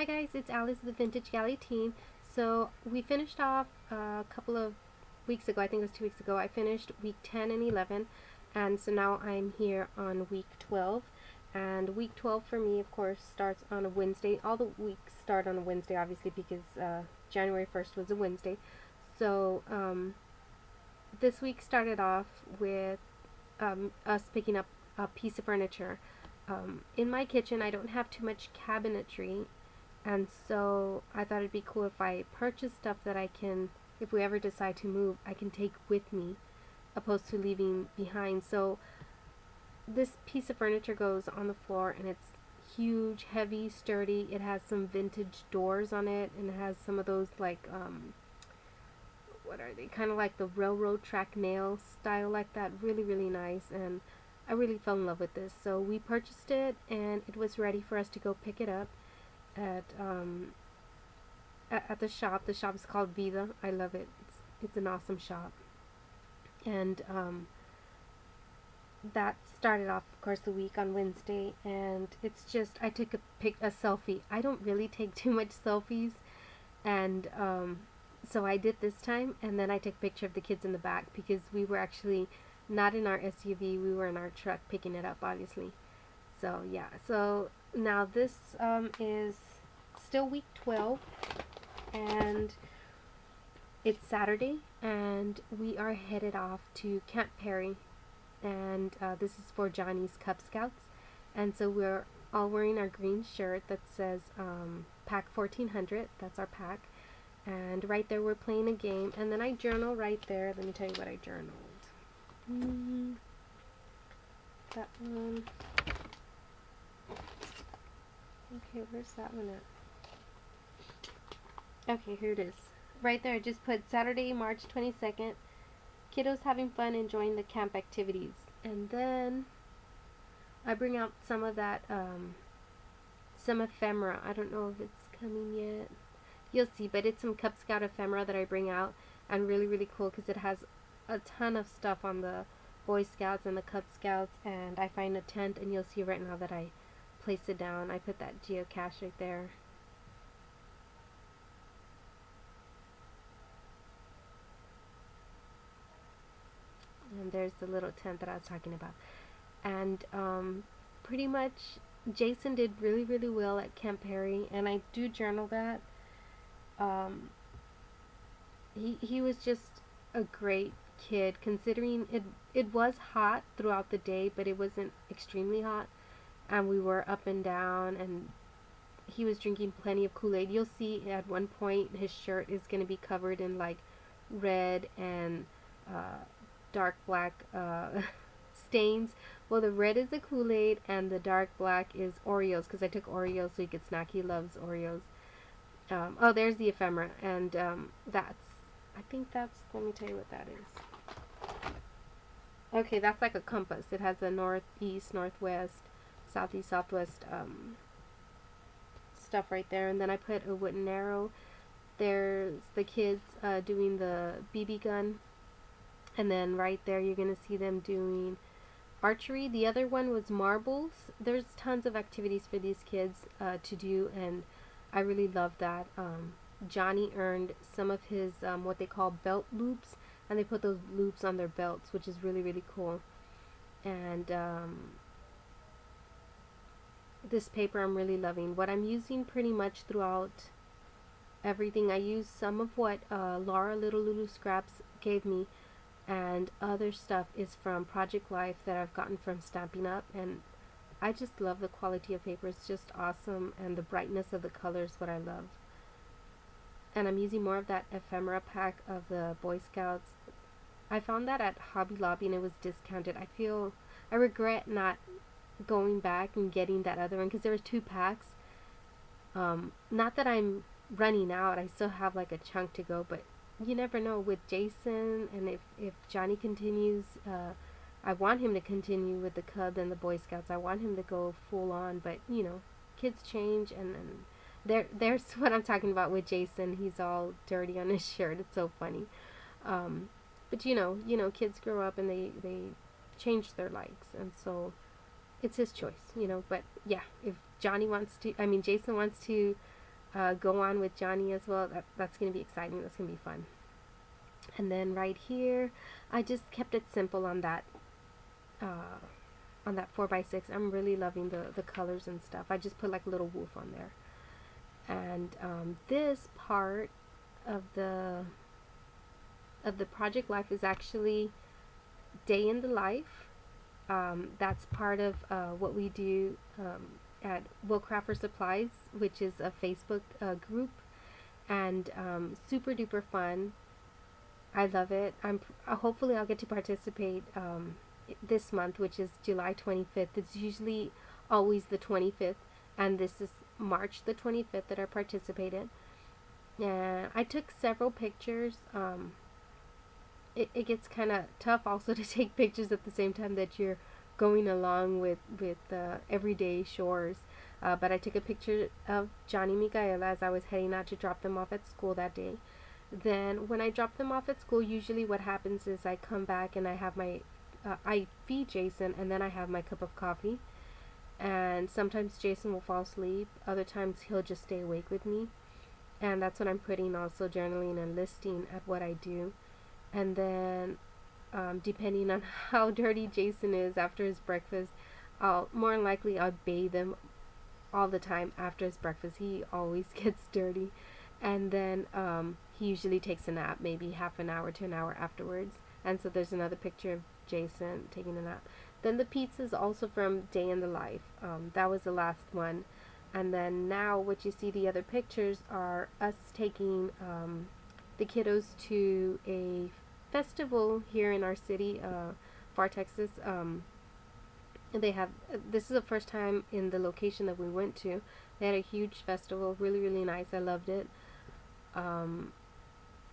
Hi guys, it's Alice, the Vintage Galley Teen. So we finished off a couple of weeks ago, I think it was 2 weeks ago, I finished week 10 and 11, and so now I'm here on week 12. And week 12 for me, of course, starts on a Wednesday. All the weeks start on a Wednesday, obviously, because January 1st was a Wednesday. So this week started off with us picking up a piece of furniture. In my kitchen, I don't have too much cabinetry, and so I thought it'd be cool if I purchase stuff that I can, if we ever decide to move, I can take with me, opposed to leaving behind. So this piece of furniture goes on the floor, and it's huge, heavy, sturdy. It has some vintage doors on it, and it has some of those like what are they, kind of like the railroad track nail style, like that. Really, really nice, and I really fell in love with this. So we purchased it, and it was ready for us to go pick it up at at the shop. The shop is called Vida. I love it. It's an awesome shop. And that started off, of course, the week on Wednesday, and it's just, I took a selfie. I don't really take too much selfies, and so I did this time, and then I took a picture of the kids in the back because we were actually not in our SUV, we were in our truck picking it up, obviously. So yeah, so now this is still week 12, and it's Saturday, and we are headed off to Camp Perry, and this is for Johnny's Cub Scouts, and so we're all wearing our green shirt that says Pack 1400, that's our pack, and right there we're playing a game, and then I journal right there. Let me tell you what I journaled. That one. Okay, where's that one at? Okay, here it is. Right there, I just put Saturday, March 22nd. Kiddos having fun, enjoying the camp activities. And then I bring out some of that, some ephemera. I don't know if it's coming yet. You'll see, but it's some Cub Scout ephemera that I bring out, and really, really cool because it has a ton of stuff on the Boy Scouts and the Cub Scouts, and I find a tent, and you'll see right now that I place it down. I put that geocache right there. And there's the little tent that I was talking about. And pretty much Jason did really, really well at Camp Perry, and I do journal that. He was just a great kid, considering it was hot throughout the day, but it wasn't extremely hot, and we were up and down, and he was drinking plenty of Kool-Aid. You'll see at one point his shirt is going to be covered in like red and dark black stains. Well, the red is the Kool-Aid, and the dark black is Oreos, because I took Oreos so he could snack. He loves Oreos. Oh, there's the ephemera, and I think that's, let me tell you what that is. Okay, that's like a compass. It has a northeast, northwest, southeast, southwest stuff right there, and then I put a wooden arrow. There's the kids doing the BB gun, and then right there you're going to see them doing archery. The other one was marbles. There's tons of activities for these kids to do, and I really love that. Johnny earned some of his what they call belt loops, and they put those loops on their belts, which is really, really cool. And this paper I'm really loving. What I'm using pretty much throughout everything, I use some of what Laura Little Lulu Scraps gave me, and other stuff is from Project Life that I've gotten from Stampin' Up, and I just love the quality of paper. It's just awesome, and the brightness of the colors, what I love. And I'm using more of that ephemera pack of the Boy Scouts. I found that at Hobby Lobby, and it was discounted. I regret not going back and getting that other one, because there were 2 packs. Not that I'm running out, I still have like a chunk to go, but you never know with Jason, and if Johnny continues, I want him to continue with the Cub and the Boy Scouts. I want him to go full on, but you know, kids change, and there's what I'm talking about with Jason. He's all dirty on his shirt. It's so funny. But you know, kids grow up and they change their likes, and so it's his choice, you know. But yeah, if Jason wants to go on with Johnny as well. That's going to be exciting. That's going to be fun. And then right here, I just kept it simple uh, on that 4x6. I'm really loving the colors and stuff. I just put like a little wolf on there. And this part of the project life is actually day in the life. That's part of what we do at Will Crafter Supplies, which is a Facebook group, and super duper fun. I love it. Hopefully I'll get to participate this month, which is July 25th. It's usually always the 25th, and this is March the 25th that I participated. And I took several pictures. It gets kind of tough also to take pictures at the same time that you're going along with everyday chores. But I took a picture of Johnny and Micaela as I was heading out to drop them off at school that day. Then when I drop them off at school, usually what happens is I come back and I have I feed Jason, and then I have my cup of coffee. And sometimes Jason will fall asleep. Other times he'll just stay awake with me. And that's what I'm putting also journaling and listing at what I do. And then depending on how dirty Jason is after his breakfast, more than likely I'll bathe him all the time after his breakfast. He always gets dirty. And then he usually takes a nap, maybe half an hour to an hour afterwards. And so there's another picture of Jason taking a nap. Then the pizza is also from Day in the Life. That was the last one. And then now what you see, the other pictures are us taking the kiddos to a festival here in our city, Far Texas. They have, this is the first time in the location that we went to. They had a huge festival, really, really nice. I loved it.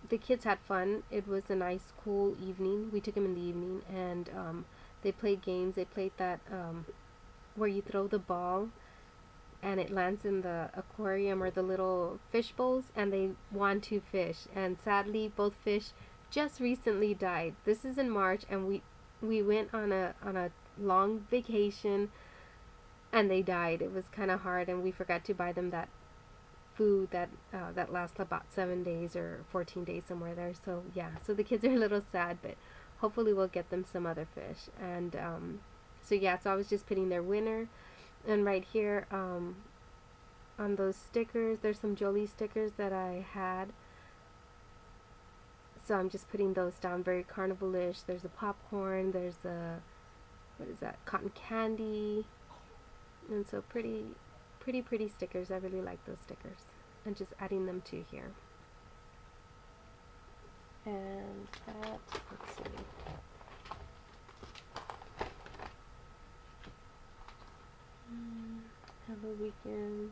The kids had fun. It was a nice, cool evening. We took them in the evening, and they played games. They played that where you throw the ball and it lands in the aquarium or the little fish bowls, and they won 2 fish. And sadly, both fish just recently died. This is in March, and we went on a long vacation, and they died. It was kind of hard, and we forgot to buy them that food that lasts about 7 days or 14 days, somewhere there. So yeah, so the kids are a little sad, but hopefully we'll get them some other fish. And so yeah, so I was just putting their winner. And right here on those stickers, there's some Jolie stickers that I had. So I'm just putting those down, very carnival-ish. There's a popcorn, there's a, what is that, cotton candy. And so pretty stickers. I really like those stickers. And just adding them to here. And that, let's see. Hello weekend.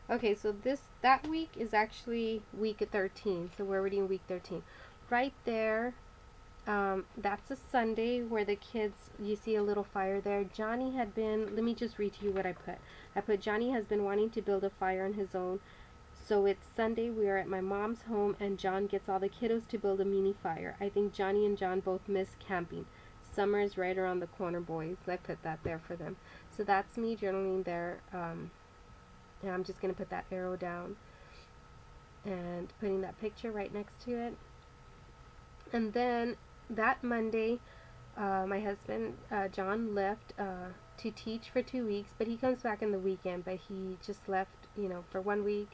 Okay, so that week is actually week 13. So we're already in week 13. Right there, that's a Sunday where the kids, you see a little fire there. Johnny had been, let me just read to you what I put. I put, Johnny has been wanting to build a fire on his own. So it's Sunday, we are at my mom's home, and John gets all the kiddos to build a mini fire. I think Johnny and John both miss camping. Summer is right around the corner, boys. I put that there for them. So that's me journaling there. And I'm just going to put that arrow down and putting that picture right next to it. And then that Monday, my husband, John, left to teach for 2 weeks, but he comes back in the weekend, but he just left, for 1 week.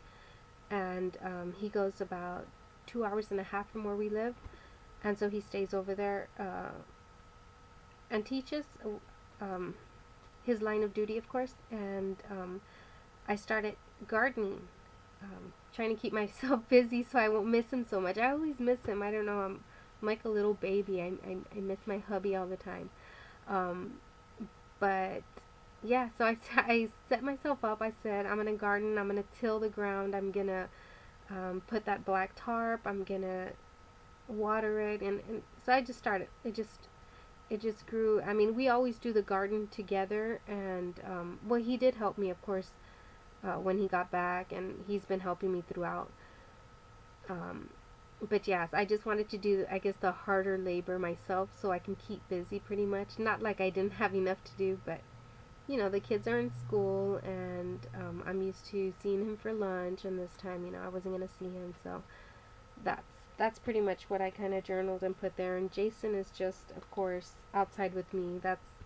And he goes about 2.5 hours from where we live. And so he stays over there and teaches his line of duty, of course. And I started gardening, trying to keep myself busy so I won't miss him so much. I always miss him. I don't know. I'm like a little baby. I miss my hubby all the time. But yeah, so I set myself up. I said, I'm going to garden. I'm going to till the ground. I'm going to put that black tarp. I'm going to water it. And so I just started. It just grew. I mean, we always do the garden together. And, well, he did help me, of course, when he got back. And he's been helping me throughout. But yes, I just wanted to do, I guess, the harder labor myself so I can keep busy pretty much. Not like I didn't have enough to do, but you know, the kids are in school, and I'm used to seeing him for lunch, and this time, you know, I wasn't gonna see him, so that's that's pretty much what I kind of journaled and put there. And Jason is just, of course, outside with me.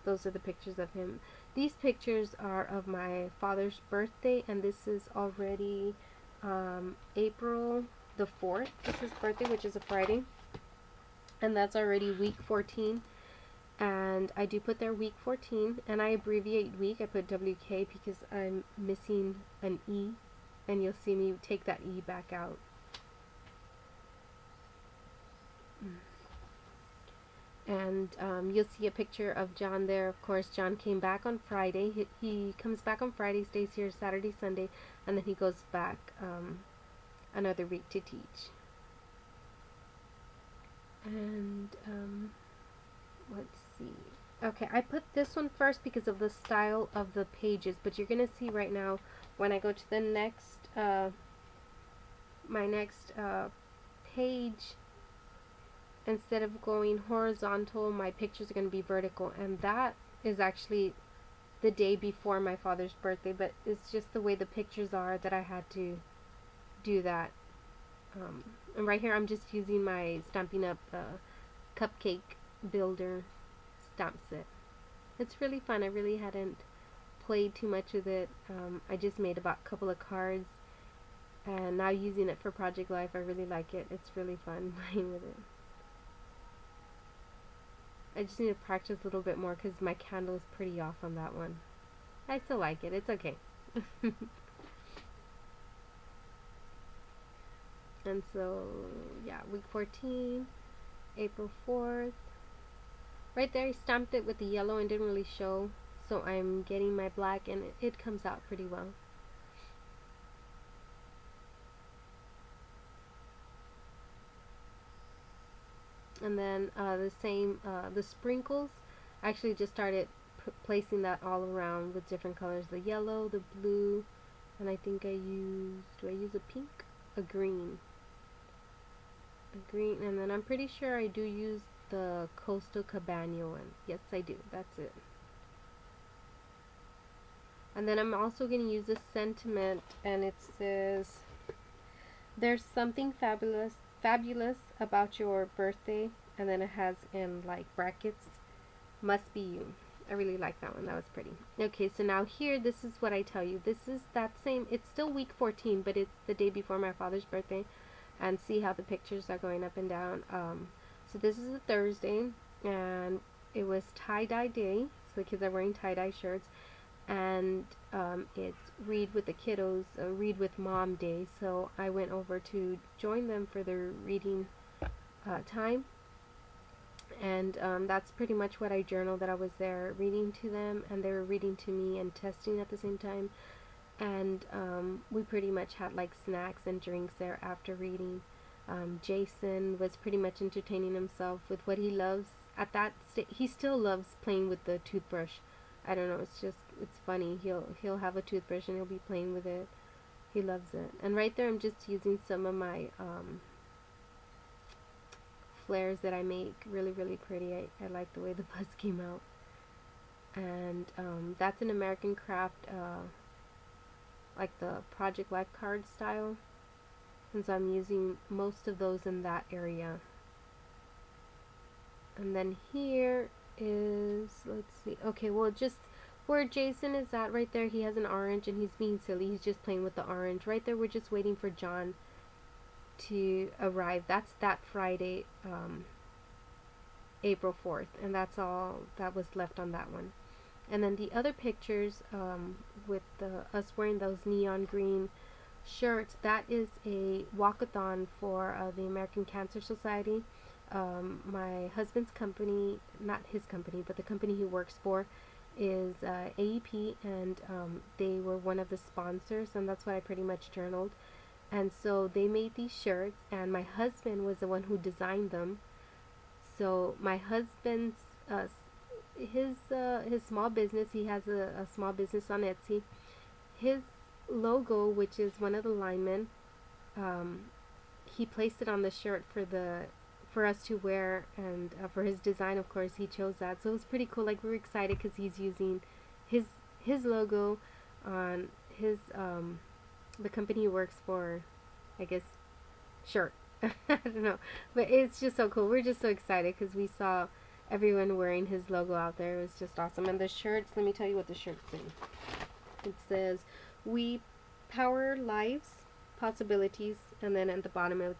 Those are the pictures of him. These pictures are of my father's birthday, and this is already April the 4th. This is his birthday, which is a Friday, and that's already week 14. And I do put there week 14, and I abbreviate week. I put WK because I'm missing an E, and you'll see me take that E back out. And you'll see a picture of John there. Of course, John came back on Friday. He comes back on Friday, stays here Saturday, Sunday, and then he goes back another week to teach. And let's see. Okay, I put this one first because of the style of the pages, but you're going to see right now when I go to the next, my next page, instead of going horizontal, my pictures are going to be vertical, and that is actually the day before my father's birthday, but it's just the way the pictures are that I had to do that. And right here I'm just using my Stampin' Up! Cupcake Builder stamp set. It's really fun. I really hadn't played too much with it. I just made about a couple of cards, and now using it for Project Life, I really like it. It's really fun playing with it. I just need to practice a little bit more because my candle is pretty off on that one. I still like it. It's okay. And so, yeah, week 14, April 4th. Right there, I stamped it with the yellow and didn't really show. So I'm getting my black, and it comes out pretty well. And then the same, the sprinkles, I actually just started placing that all around with different colors. The yellow, the blue, and I think I used, do I use a pink? A green. A green, and then I'm pretty sure I do use the Coastal Cabana one. Yes, I do. That's it. And then I'm also going to use a sentiment, and it says, "There's something fabulous about your birthday," and then it has in like brackets, "must be you." I really like that one. That was pretty. Okay, so now here, this is what I tell you. This is that same, it's still week 14, but it's the day before my father's birthday. And see how the pictures are going up and down. So this is a Thursday, and it was tie-dye day, so the kids are wearing tie-dye shirts, and it's Read with the Kiddos, Read with Mom Day, so I went over to join them for their reading time, and that's pretty much what I journaled, that I was there reading to them, and they were reading to me and testing at the same time. And we pretty much had like snacks and drinks there after reading. Jason was pretty much entertaining himself with what he loves. At that stage, he still loves playing with the toothbrush. I don't know, it's funny. He'll have a toothbrush and he'll be playing with it. He loves it. And right there I'm just using some of my flares that I make. Really, really pretty. I like the way the buzz came out. And that's an American Craft, like the Project Life card style, and so I'm using most of those in that area. And then here is, let's see, okay, well, just where Jason is at right there, he has an orange and he's being silly, he's just playing with the orange. Right there we're just waiting for John to arrive. That's that Friday, April 4th, and that's all that was left on that one. And then the other pictures with us wearing those neon green shirts, that is a walkathon for the American Cancer Society. My husband's company, not his company, but the company he works for, is AEP, and they were one of the sponsors, and that's what I pretty much journaled. And so they made these shirts, and my husband was the one who designed them. So my husband's his small business, he has a small business on Etsy. His logo, which is one of the linemen, he placed it on the shirt for us to wear, and for his design, of course, he chose that. So it was pretty cool. Like, we were excited because he's using his his logo on his the company he works for, I guess, shirt. I don't know, but it's just so cool. We're just so excited because we saw everyone wearing his logo out there. It was just awesome. And the shirts, let me tell you what the shirt's in. It says, "We power lives, possibilities," and then at the bottom it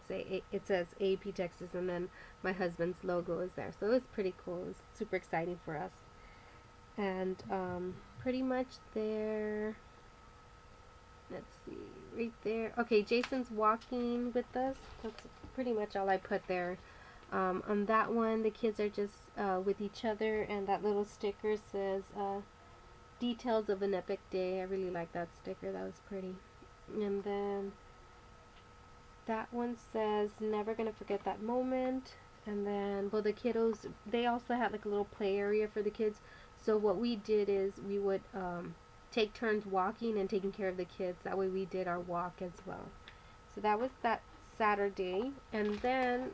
says AP Texas, and then my husband's logo is there. So it was pretty cool. It was super exciting for us. And pretty much there. Let's see, right there. Okay, Jason's walking with us. That's pretty much all I put there. On that one, the kids are just with each other, and that little sticker says "Details of an Epic Day." I really like that sticker. That was pretty. And then that one says "Never gonna forget that moment." And then, well, the kiddos, they also had like a little play area for the kids. So what we did is we would take turns walking and taking care of the kids. That way we did our walk as well. So that was that Saturday. And then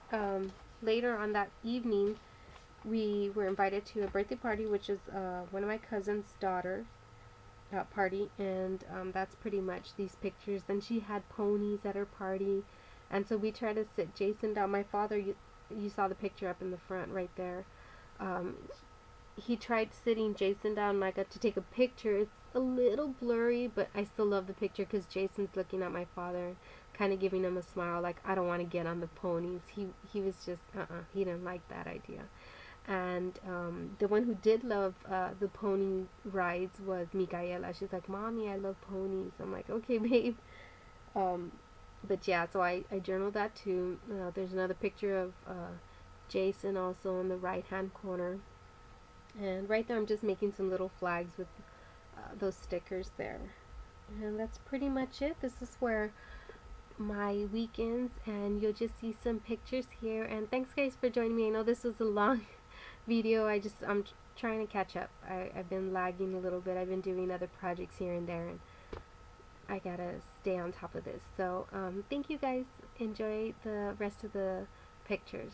later on that evening, we were invited to a birthday party, which is one of my cousin's daughter's party. And that's pretty much these pictures. Then she had ponies at her party. And so we tried to sit Jason down. My father, you saw the picture up in the front right there. He tried sitting Jason down, and I got to take a picture. It's a little blurry, but I still love the picture because Jason's looking at my father, kind of giving him a smile, like, I don't want to get on the ponies. He was just, he didn't like that idea. And the one who did love the pony rides was Micaela. She's like, "Mommy, I love ponies." I'm like, "Okay, babe." But yeah, so I journaled that too. There's another picture of Jason also in the right hand corner. And right there I'm just making some little flags with those stickers there. And that's pretty much it. This is where my weekends, and you'll just see some pictures here. And thanks guys for joining me. I know this was a long video. I'm trying to catch up. I've been lagging a little bit. I've been doing other projects here and there, and I gotta stay on top of this. So thank you guys. Enjoy the rest of the pictures.